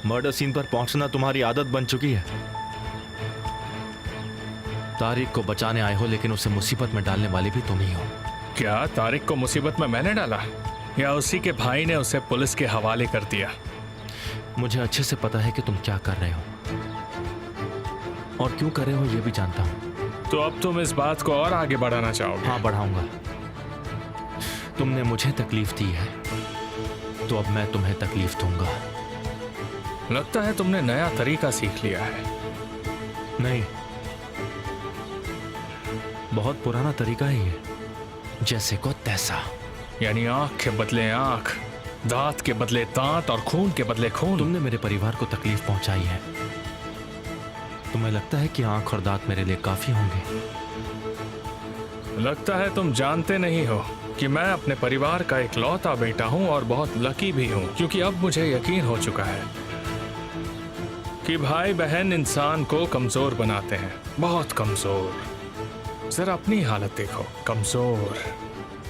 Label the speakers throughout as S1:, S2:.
S1: Murder scene पर पहुंचना तुम्हारी आदत बन चुकी है। तारिक को बचाने आए हो, लेकिन उसे मुसीबत में डालने वाले भी तुम ही हो।
S2: क्या तारिक को मुसीबत में मैंने डाला, या उसी के भाई ने उसे पुलिस के हवाले कर दिया?
S1: मुझे अच्छे से पता है कि तुम क्या कर रहे हो और क्यों कर रहे हो, यह भी जानता हूं।
S2: तो अब तुम इस बात को और आगे बढ़ाना चाहोगे?
S1: हाँ, बढ़ाऊंगा। तुमने मुझे तकलीफ दी है, तो अब मैं तुम्हें तकलीफ दूंगा।
S2: लगता है तुमने नया तरीका सीख लिया है।
S1: नहीं, बहुत पुराना तरीका है ये, जैसे को तैसा।
S2: यानी आंख के बदले आंख, दांत के बदले दांत और खून के बदले खून।
S1: तुमने मेरे परिवार को तकलीफ पहुंचाई है। तुम्हें लगता है कि आंख और दांत मेरे लिए काफी होंगे?
S2: लगता है तुम जानते नहीं हो कि मैं अपने परिवार का इकलौता बेटा हूं और बहुत लकी भी हूं, क्योंकि अब मुझे यकीन हो चुका है कि भाई बहन इंसान को कमजोर बनाते हैं, बहुत कमजोर। जरा अपनी हालत देखो, कमजोर।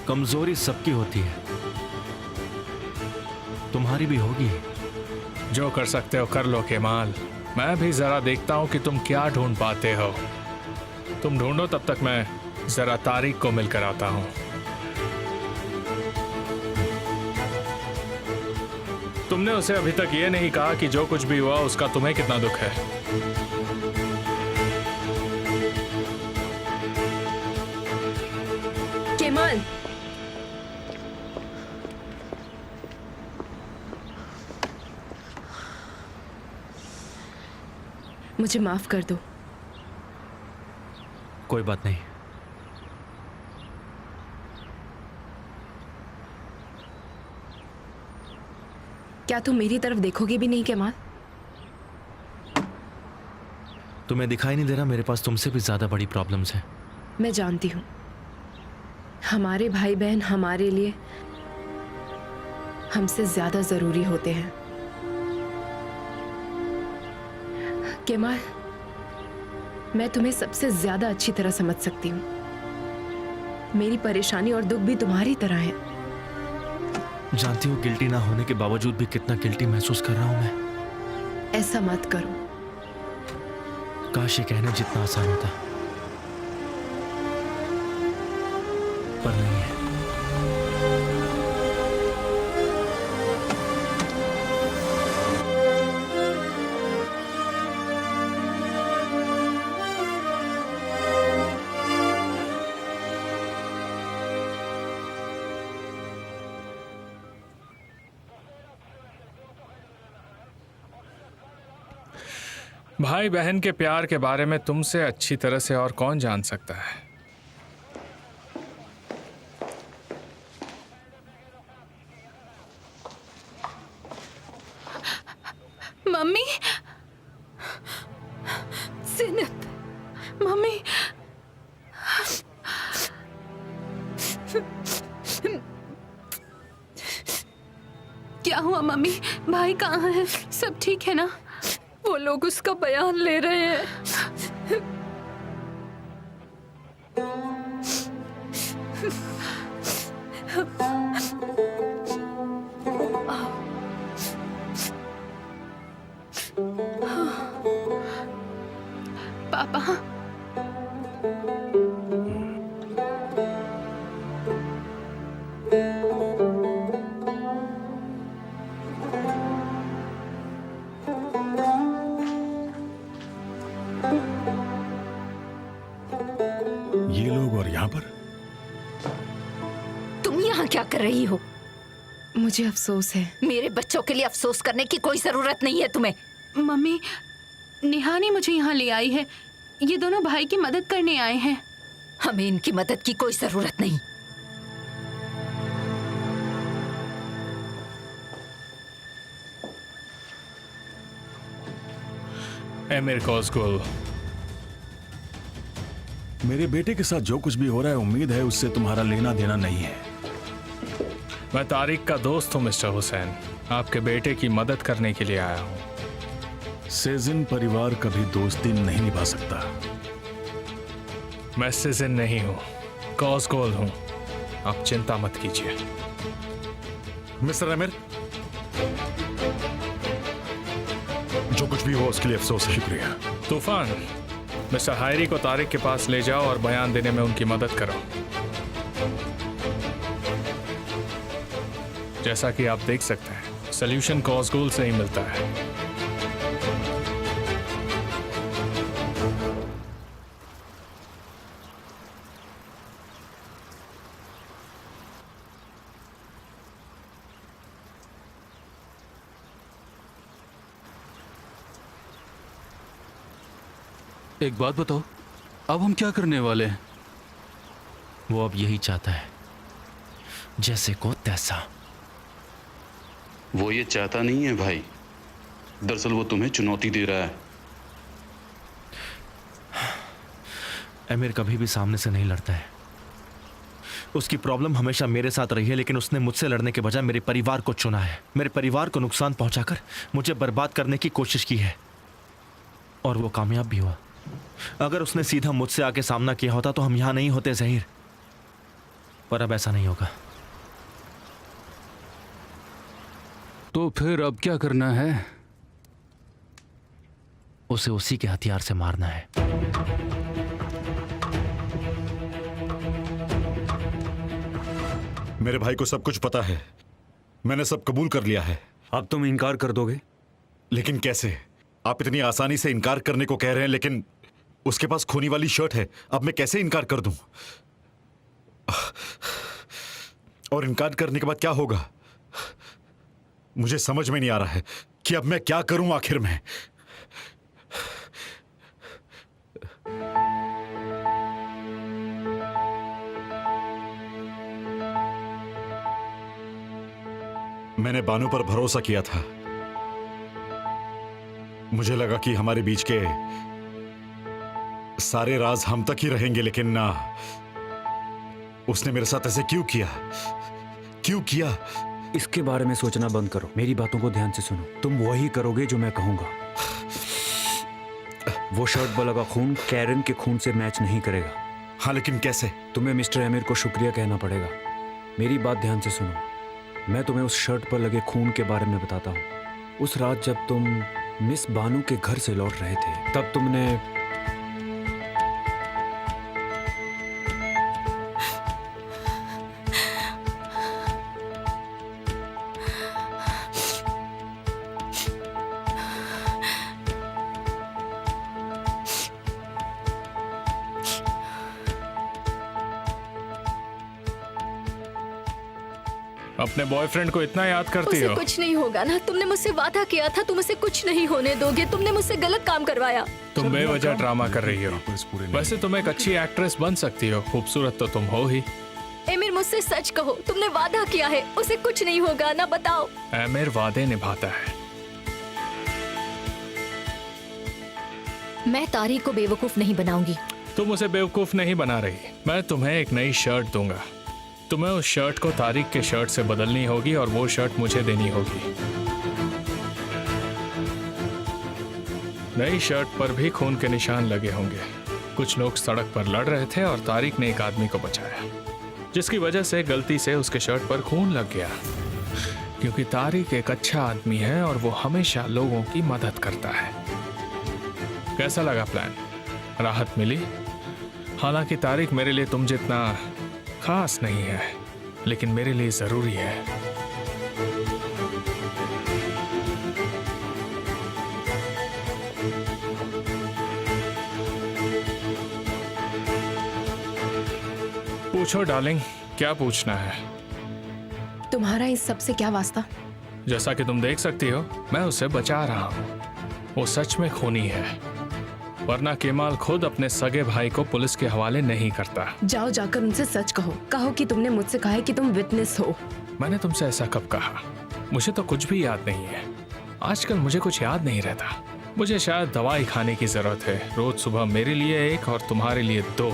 S1: कमजोरी सबकी होती है, तुम्हारी भी होगी।
S2: जो कर सकते हो कर लो केमाल। मैं भी जरा देखता हूं कि तुम क्या ढूंढ पाते हो। तुम ढूंढो, तब तक मैं जरा तारिक को मिलकर आता हूं। तुमने उसे अभी तक ये नहीं कहा कि जो कुछ भी हुआ उसका तुम्हें कितना दुख है।
S3: केमाल, मुझे माफ कर दो।
S1: कोई बात नहीं।
S3: क्या तुम मेरी तरफ देखोगे भी नहीं केमाल?
S1: तुम्हें दिखाई नहीं दे रहा, मेरे पास तुमसे भी ज्यादा बड़ी प्रॉब्लम्स हैं।
S3: मैं जानती हूँ, हमारे भाई बहन हमारे लिए हमसे ज्यादा जरूरी होते हैं। केमाल, मैं तुम्हें सबसे ज्यादा अच्छी तरह समझ सकती हूँ। मेरी परेशानी और दुख भी तुम्हारी तरह है।
S1: जानती हो गिल्टी ना होने के बावजूद भी कितना गिल्टी महसूस कर रहा हूं मैं।
S3: ऐसा मत करो।
S1: काश ये कहना जितना आसान होता, पर नहीं है।
S2: भाई बहन के प्यार के बारे में तुमसे अच्छी तरह से और कौन जान सकता है।
S3: मम्मी, ज़ीनत, मम्मी, क्या हुआ मम्मी? भाई कहाँ है? सब ठीक है ना? वो लोग उसका बयान ले रहे हैं। पापा,
S4: ये लोग और यहाँ पर?
S5: तुम यहाँ क्या कर रही हो?
S3: मुझे अफसोस है।
S5: मेरे बच्चों के लिए अफसोस करने की कोई जरूरत नहीं है तुम्हें।
S3: मम्मी, नेहा ने मुझे यहाँ ले आई है। ये दोनों भाई की मदद करने आए हैं।
S5: हमें इनकी मदद की कोई जरूरत नहीं।
S2: एमिर कोसगुल,
S4: मेरे बेटे के साथ जो कुछ भी हो रहा है, उम्मीद है उससे तुम्हारा लेना देना नहीं है।
S2: मैं तारिक का दोस्त हूँ मिस्टर हुसैन, आपके बेटे की मदद करने के लिए आया हूँ।
S4: सेजिन परिवार कभी दोस्ती नहीं निभा सकता।
S2: मैं सेजिन नहीं हूँ, कोसगुल हूँ। आप चिंता मत कीजिए।
S4: मिस्टर अमीर, जो कुछ भी हो उसके लिए अफसोस है। शुक्रिया।
S2: तूफान, मिस्टर हायरी को तारिक के पास ले जाओ और बयान देने में उनकी मदद करो। जैसा कि आप देख सकते हैं, सॉल्यूशन कॉज़गुल से ही मिलता है।
S6: एक बात बताओ, अब हम क्या करने वाले हैं?
S1: वो अब यही चाहता है, जैसे को तैसा।
S7: वो ये चाहता नहीं है भाई, दरअसल वो तुम्हें चुनौती दे रहा है।
S1: अमीर कभी भी सामने से नहीं लड़ता है। उसकी प्रॉब्लम हमेशा मेरे साथ रही है, लेकिन उसने मुझसे लड़ने के बजाय मेरे परिवार को चुना है। मेरे परिवार को नुकसान पहुंचाकर मुझे बर्बाद करने की कोशिश की है, और वो कामयाब भी हुआ। अगर उसने सीधा मुझसे आके सामना किया होता तो हम यहां नहीं होते ज़हीर, पर अब ऐसा नहीं होगा।
S6: तो फिर अब क्या करना है?
S1: उसे उसी के हथियार से मारना है।
S4: मेरे भाई को सब कुछ पता है, मैंने सब कबूल कर लिया है।
S8: अब तुम इनकार कर दोगे?
S4: लेकिन कैसे? आप इतनी आसानी से इनकार करने को कह रहे हैं, लेकिन उसके पास खूनी वाली शर्ट है। अब मैं कैसे इनकार कर दूं? और इनकार करने के बाद क्या होगा? मुझे समझ में नहीं आ रहा है कि अब मैं क्या करूं आखिर में। मैंने बानू पर भरोसा किया था। मुझे लगा कि हमारे बीच के सारे राज हम तक ही रहेंगे, लेकिन ना। उसने मेरे साथ ऐसे क्यों किया? क्यों किया?
S8: इसके बारे में सोचना बंद करो, मेरी बातों को ध्यान से सुनो। तुम वही करोगे जो मैं कहूंगा। वो शर्ट पर लगा खून कैरन के खून से मैच नहीं करेगा।
S4: हाँ, लेकिन कैसे?
S8: तुम्हें मिस्टर अमीर को शुक्रिया कहना पड़ेगा। मेरी बात ध्यान से सुनो। मैं तुम्हें उस शर्ट पर लगे खून के बारे में बताता हूँ। उस रात जब तुम मिस बानू के घर से लौट रहे थे, तब तुमने
S2: अपने बॉयफ्रेंड को इतना याद करती
S9: उसे
S2: हो?
S9: कुछ नहीं होगा ना। तुमने मुझसे वादा किया था तुम उसे कुछ नहीं होने दोगे। तुमने मुझसे गलत काम करवाया।
S2: तुम बेवजह ड्रामा कर रही हो। वैसे तुम एक अच्छी एक्ट्रेस बन सकती हो, खूबसूरत तो तुम हो ही।
S9: एमिर, मुझसे सच कहो, तुमने वादा किया है उसे कुछ नहीं होगा ना, बताओ।
S2: एमिर वादे निभाता है।
S5: मैं तारिक को बेवकूफ नहीं बनाऊंगी।
S2: तुम उसे बेवकूफ नहीं बना रही। मैं तुम्हें एक नई शर्ट दूंगा। तुम्हें उस शर्ट को तारिक के शर्ट से बदलनी होगी और वो शर्ट मुझे देनी होगी। नई शर्ट पर भी खून के निशान लगे होंगे। कुछ लोग सड़क पर लड़ रहे थे और तारिक ने एक आदमी को बचाया, जिसकी वजह से गलती से उसके शर्ट पर खून लग गया। क्योंकि तारिक एक अच्छा आदमी है और वो हमेशा लोगों की मदद करता है। कैसा लगा प्लान? राहत मिली? हालांकि तारिक मेरे लिए तुम जितना खास नहीं है, लेकिन मेरे लिए जरूरी है। पूछो डार्लिंग, क्या पूछना है?
S3: तुम्हारा इस सब से क्या वास्ता?
S2: जैसा कि तुम देख सकती हो, मैं उसे बचा रहा हूं। वो सच में खूनी है, वरना केमाल खुद अपने सगे भाई को पुलिस के हवाले नहीं करता।
S3: जाओ जाकर उनसे सच कहो। कहो कि तुमने मुझसे कहा है कि तुम विटनेस हो।
S2: मैंने तुमसे ऐसा कब कहा? मुझे तो कुछ भी याद नहीं है। आजकल मुझे कुछ याद नहीं रहता। मुझे शायद दवाई खाने की जरूरत है। रोज सुबह मेरे लिए एक और तुम्हारे लिए 2।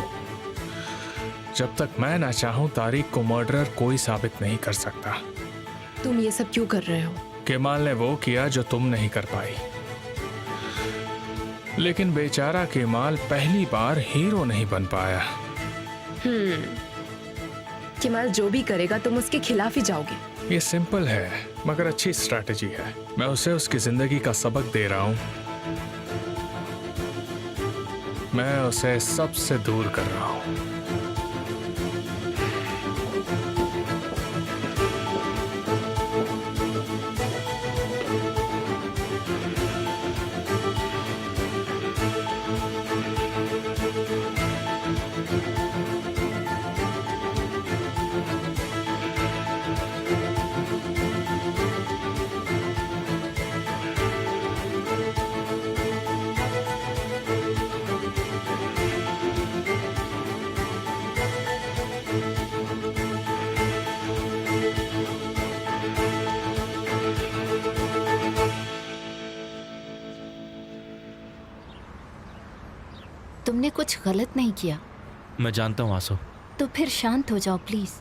S2: जब तक मैं ना चाहूं, तारिक को मर्डरर कोई साबित नहीं कर सकता।
S3: तुम ये सब क्यों कर रहे हो?
S2: केमाल ने वो किया जो तुम नहीं कर पाई। लेकिन बेचारा केमाल पहली बार हीरो नहीं बन पाया।
S3: केमाल जो भी करेगा तुम उसके खिलाफ ही जाओगे।
S2: ये सिंपल है मगर अच्छी स्ट्रैटेजी है। मैं उसे उसकी जिंदगी का सबक दे रहा हूं। मैं उसे सबसे दूर कर रहा हूं।
S5: तुमने कुछ गलत नहीं किया,
S1: मैं जानता हूँ आंसू,
S5: तो फिर शांत हो जाओ प्लीज।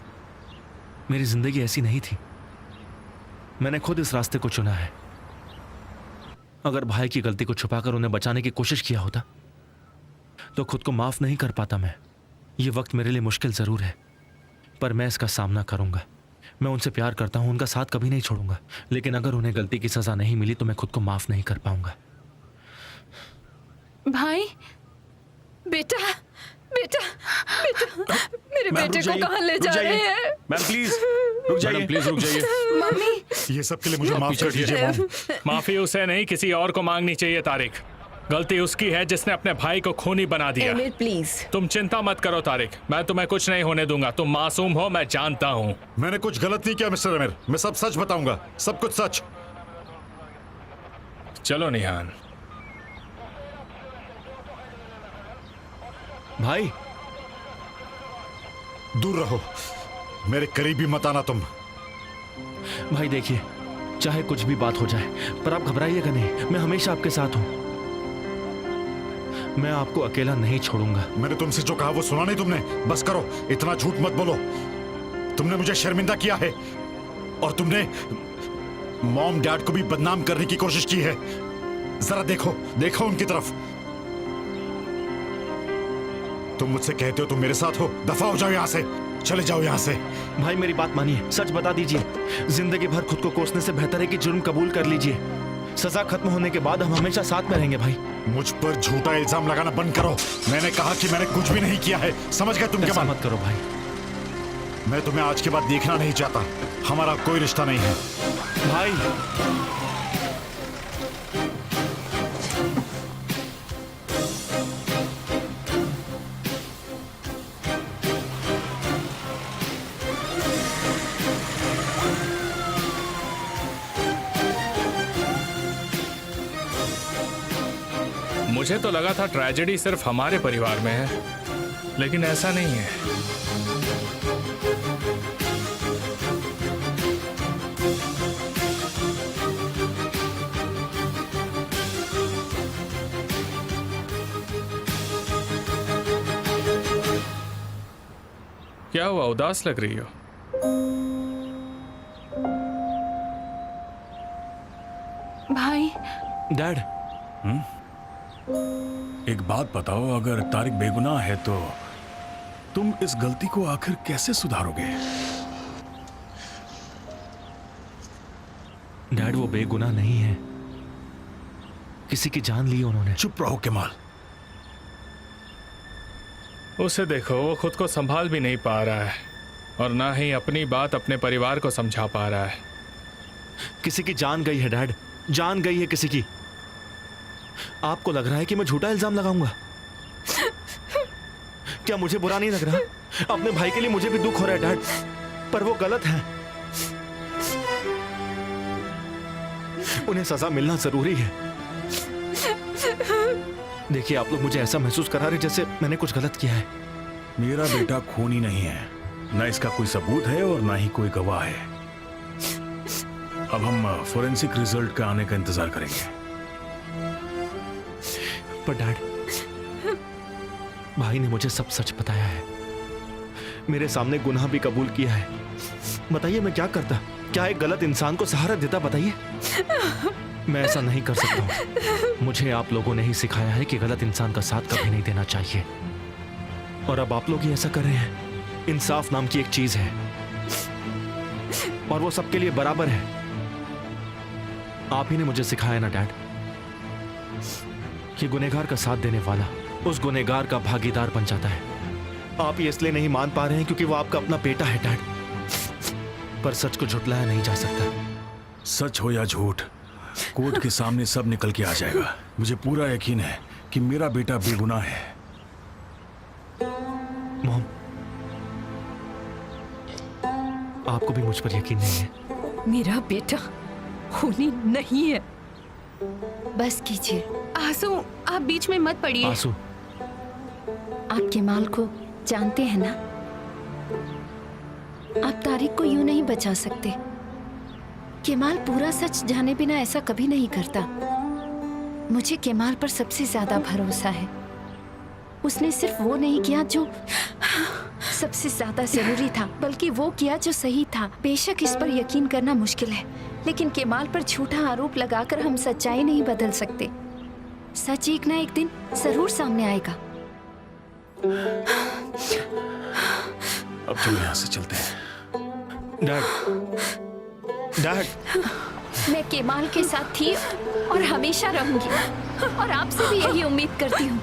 S1: मेरी जिंदगी ऐसी नहीं थी। मैंने खुद इस रास्ते को चुना है। अगर भाई की गलती को छुपाकर उन्हें बचाने की कोशिश किया होता तो खुद को माफ नहीं कर पाता मैं। ये वक्त मेरे लिए मुश्किल जरूर है, पर मैं इसका सामना करूंगा। मैं उनसे प्यार करता हूं, उनका साथ कभी नहीं छोड़ूंगा, लेकिन अगर उन्हें गलती की सजा नहीं मिली तो मैं खुद को माफ नहीं कर पाऊंगा।
S3: भाई, बेटा बेटा बेटा, मेरे बेटे को कहाँ ले जा रहे हैं?
S1: मैम प्लीज रुक जाइए,
S6: प्लीज रुक जाइए।
S3: मम्मी,
S4: ये सब के लिए मुझे माफ कर दीजिए मॉम।
S2: माफी उसे नहीं किसी और को मांगनी चाहिए तारिक। गलती उसकी है जिसने अपने भाई को खूनी बना दिया।
S3: Emir please.
S2: तुम चिंता मत करो तारिक, मैं तुम्हें कुछ नहीं होने दूंगा। तुम मासूम हो, मैं जानता हूँ।
S4: मैंने कुछ गलत नहीं किया मिस्टर अमीर, मैं सब सच बताऊंगा, सब कुछ सच।
S2: चलो निहान।
S1: भाई
S4: दूर रहो, मेरे करीब भी मत आना तुम।
S1: भाई देखिए, चाहे कुछ भी बात हो जाए पर आप घबराइएगा नहीं, मैं हमेशा आपके साथ हूं। मैं आपको अकेला नहीं छोड़ूंगा।
S4: मैंने तुमसे जो कहा वो सुना नहीं तुमने? बस करो, इतना झूठ मत बोलो। तुमने मुझे शर्मिंदा किया है और तुमने मॉम डैड को भी बदनाम करने की कोशिश की है। जरा देखो, देखो उनकी तरफ। तुम मुझसे कहते हो तुम मेरे साथ हो, दफा हो जाओ यहां से, चले जाओ यहां से।
S1: भाई मेरी बात मानिए, सच बता दीजिए। जिंदगी भर खुद को कोसने से बेहतर है कि जुर्म कबूल कर लीजिए। सजा खत्म होने के बाद हम हमेशा साथ में रहेंगे भाई।
S4: मुझ पर झूठा इल्जाम लगाना बंद करो। मैंने कहा कि मैंने कुछ भी नहीं किया है, समझ गए तुम?
S1: ऐसा
S4: क्या
S1: मत करो भाई।
S4: मैं तुम्हें आज के बाद देखना नहीं चाहता, हमारा कोई रिश्ता नहीं है।
S1: भाई
S2: मुझे तो लगा था ट्रेजेडी सिर्फ हमारे परिवार में है, लेकिन ऐसा नहीं है। क्या हुआ, उदास लग रही हो?
S3: भाई।
S1: डैड,
S10: एक बात बताओ, अगर तारिक बेगुनाह है तो तुम इस गलती को आखिर कैसे सुधारोगे?
S1: डैड वो बेगुनाह नहीं है, किसी की जान ली उन्होंने।
S10: चुप रहो केमाल।
S2: उसे देखो, वो खुद को संभाल भी नहीं पा रहा है और ना ही अपनी बात अपने परिवार को समझा पा रहा है।
S1: किसी की जान गई है डैड, जान गई है किसी की। आपको लग रहा है कि मैं झूठा इल्जाम लगाऊंगा? क्या मुझे बुरा नहीं लग रहा? अपने भाई के लिए मुझे भी दुख हो रहा है डैड, पर वो गलत है। उन्हें सजा मिलना जरूरी है। देखिए, आप लोग मुझे ऐसा महसूस करा रहे जैसे मैंने कुछ गलत किया है।
S10: मेरा बेटा खूनी नहीं है, ना इसका कोई सबूत है और ना ही कोई गवाह है। अब हम फोरेंसिक रिजल्ट का आने का इंतजार करेंगे।
S1: पर डैड, भाई ने मुझे सब सच बताया है, मेरे सामने गुनाह भी कबूल किया है। बताइए मैं क्या करता? क्या एक गलत इंसान को सहारा देता? बताइए। मैं ऐसा नहीं कर सकता हूं। मुझे आप लोगों ने ही सिखाया है कि गलत इंसान का साथ कभी नहीं देना चाहिए, और अब आप लोग ही ऐसा कर रहे हैं। इंसाफ नाम की एक चीज है, और वो सबके लिए बराबर है। आप ही ने मुझे सिखाया ना डैड कि गुनहगार का साथ देने वाला उस गुनहगार का भागीदार बन जाता है। आप ये इसलिए नहीं मान पा रहे हैं क्योंकि वो आपका अपना बेटा है डैड, पर सच को झुटलाया नहीं जा सकता।
S10: सच हो या झूठ, कोर्ट के सामने सब निकल के आ जाएगा। मुझे पूरा यकीन है कि मेरा बेटा बेगुनाह है।
S1: मॉम, आपको भी मुझ पर यकीन नहीं है?
S3: मेरा बेटा खूनी नहीं है।
S5: बस कीजिए।
S3: आंसू, आप बीच में मत पड़िए।
S1: आंसू,
S5: आप केमाल को जानते हैं ना, आप तारिक को यूं नहीं बचा सकते। केमाल पूरा सच जाने बिना ऐसा कभी नहीं करता। मुझे केमाल पर सबसे ज्यादा भरोसा है। उसने सिर्फ वो नहीं किया जो सबसे ज्यादा जरूरी था, बल्कि वो किया जो सही था। बेशक इस पर यकीन करना मुश्किल है, लेकिन केमाल पर झूठा आरोप लगाकर हम सच्चाई नहीं बदल सकते। सच एक ना एक दिन जरूर सामने आएगा।
S10: अब चलो यहाँ से चलते हैं।
S1: डैड,
S5: मैं केमाल के साथ थी और हमेशा रहूंगी, और आपसे भी यही उम्मीद करती हूँ।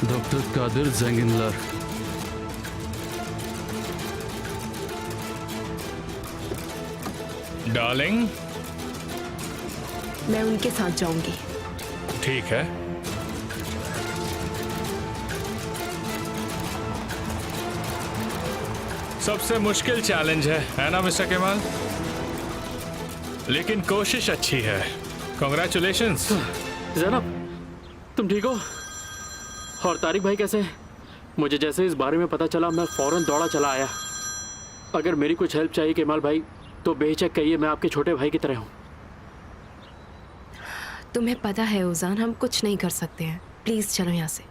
S6: डॉक्टर कादिर जंगिनलर।
S2: डार्लिंग,
S3: मैं उनके साथ जाऊंगी।
S2: ठीक है। सबसे मुश्किल चैलेंज है ना मिस्टर केमाल? लेकिन कोशिश अच्छी है। कॉन्ग्रेचुलेशंस।
S11: जैनब, तुम ठीक हो? और तारिक भाई कैसे हैं? मुझे जैसे इस बारे में पता चला मैं फौरन दौड़ा चला आया। अगर मेरी कुछ हेल्प चाहिए केमाल भाई तो बेहिचक कहिए, मैं आपके छोटे भाई की तरह हूँ।
S3: तुम्हें पता है उजान, हम कुछ नहीं कर सकते हैं। प्लीज चलो यहाँ से।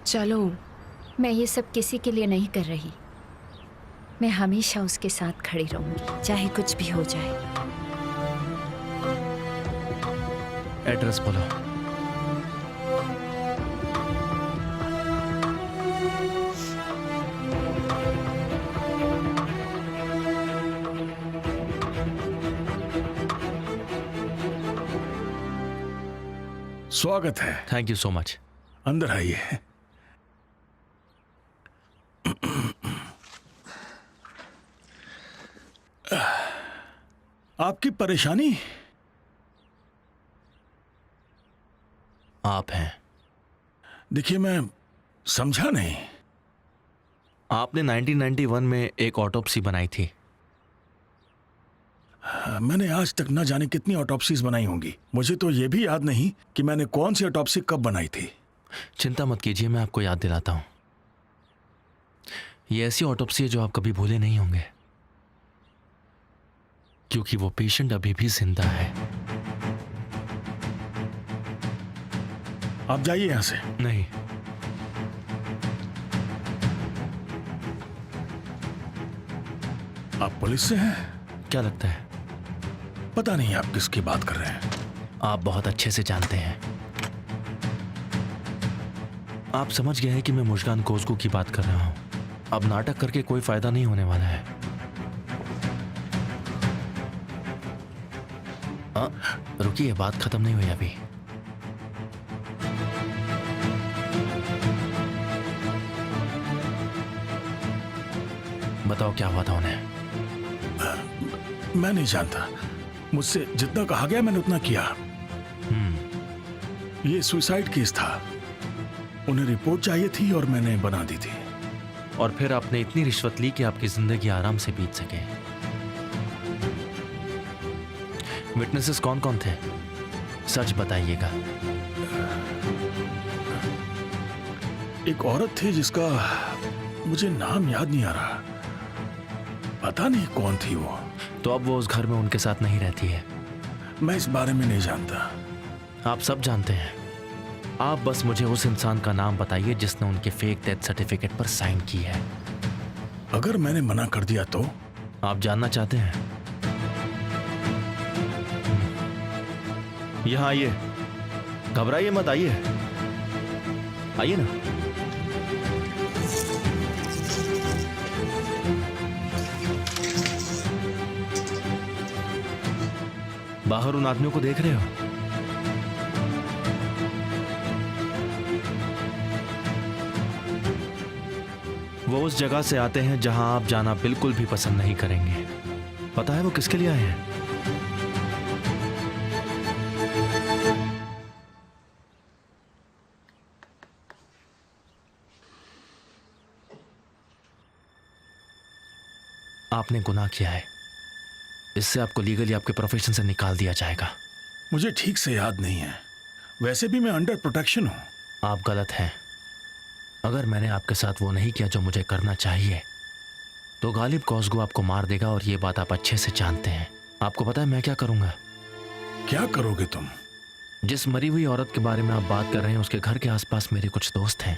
S3: चलो।
S5: मैं ये सब किसी के लिए नहीं कर रही। मैं हमेशा उसके साथ खड़ी रहूंगी, चाहे कुछ भी हो जाए।
S1: एड्रेस बोलो।
S10: स्वागत है।
S1: Thank you so much.
S10: अंदर आइए। आपकी परेशानी?
S1: आप हैं।
S10: देखिए, मैं समझा नहीं।
S1: आपने 1991 में एक ऑटोप्सी बनाई थी।
S10: मैंने आज तक न जाने कितनी ऑटोप्सीज बनाई होंगी। मुझे तो यह भी याद नहीं कि मैंने कौन सी ऑटोप्सी कब बनाई थी।
S1: चिंता मत कीजिए, मैं आपको याद दिलाता हूं। ये ऐसी ऑटोप्सी है जो आप कभी भूले नहीं होंगे, क्योंकि वो पेशेंट अभी भी जिंदा है।
S10: आप जाइए यहां से।
S1: नहीं,
S10: आप पुलिस से हैं?
S1: क्या लगता है?
S10: पता नहीं आप किसकी बात कर रहे हैं।
S1: आप बहुत अच्छे से जानते हैं। आप समझ गए हैं कि मैं मुश्कान कोज़गू की बात कर रहा हूं। अब नाटक करके कोई फायदा नहीं होने वाला है। रुकिए, बात खत्म नहीं हुई अभी। बताओ क्या हुआ था उन्हें?
S10: मैं नहीं जानता। मुझसे जितना कहा गया मैंने उतना किया। ये सुसाइड केस था। उन्हें रिपोर्ट चाहिए थी और मैंने बना दी थी।
S1: और फिर आपने इतनी रिश्वत ली कि आपकी जिंदगी आराम से बीत सके। विटनेसेस कौन कौन थे, सच बताइएगा।
S10: एक औरत थी जिसका मुझे नाम याद नहीं आ रहा, पता नहीं कौन थी वो।
S1: तो अब वो उस घर में उनके साथ नहीं रहती है?
S10: मैं इस बारे में नहीं जानता।
S1: आप सब जानते हैं। आप बस मुझे उस इंसान का नाम बताइए जिसने उनके फेक डेथ सर्टिफिकेट पर साइन की है।
S10: अगर मैंने मना कर दिया तो?
S1: आप जानना चाहते हैं? यहां आइए, घबराइए मत, आइए आइए ना। बाहर उन आदमियों को देख रहे हो? वो उस जगह से आते हैं जहां आप जाना बिल्कुल भी पसंद नहीं करेंगे। पता है वो किसके लिए आए हैं? आपने गुनाह किया है, इससे आपको लीगली आपके प्रोफेशन से निकाल दिया जाएगा।
S10: मुझे ठीक से याद नहीं है, वैसे भी मैं अंडर प्रोटेक्शन हूं।
S1: आप गलत हैं। अगर मैंने आपके साथ वो नहीं किया जो मुझे करना चाहिए तो गालिब कॉस्गो आपको मार देगा, और ये बात आप अच्छे से जानते हैं। आपको पता है मैं क्या करूंगा?
S10: क्या करोगे तुम?
S1: जिस मरी हुई औरत के बारे में आप बात कर रहे हैं उसके घर के आसपास मेरे कुछ दोस्त हैं।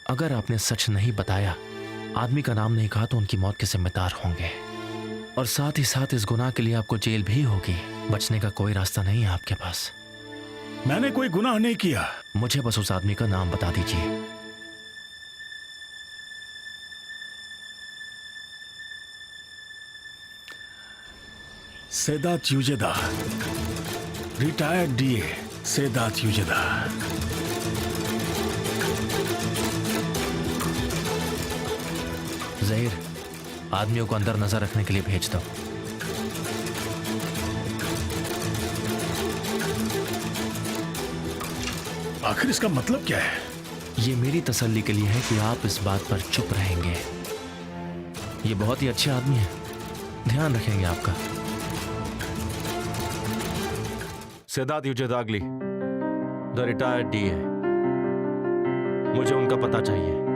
S1: अगर आपने सच नहीं बताया, आदमी का नाम नहीं कहा, तो उनकी मौत के जिम्मेदार होंगे, और साथ ही साथ इस गुनाह के लिए आपको जेल भी होगी। बचने का कोई रास्ता नहीं है आपके पास।
S10: मैंने कोई गुनाह नहीं किया।
S1: मुझे बस उस आदमी का नाम बता दीजिए।
S10: Sedat यूजेदा, retired DA Sedat यूजेदा।
S1: Zaheer, आदमियों को अंदर नजर रखने के लिए भेज दो।
S10: आखिर इसका मतलब क्या है?
S1: ये मेरी तसल्ली के लिए है कि आप इस बात पर चुप रहेंगे। ये बहुत ही अच्छे आदमी हैं, ध्यान रखेंगे आपका। सेदात यूजेदागली, द रिटायर्ड डीए, मुझे उनका पता चाहिए।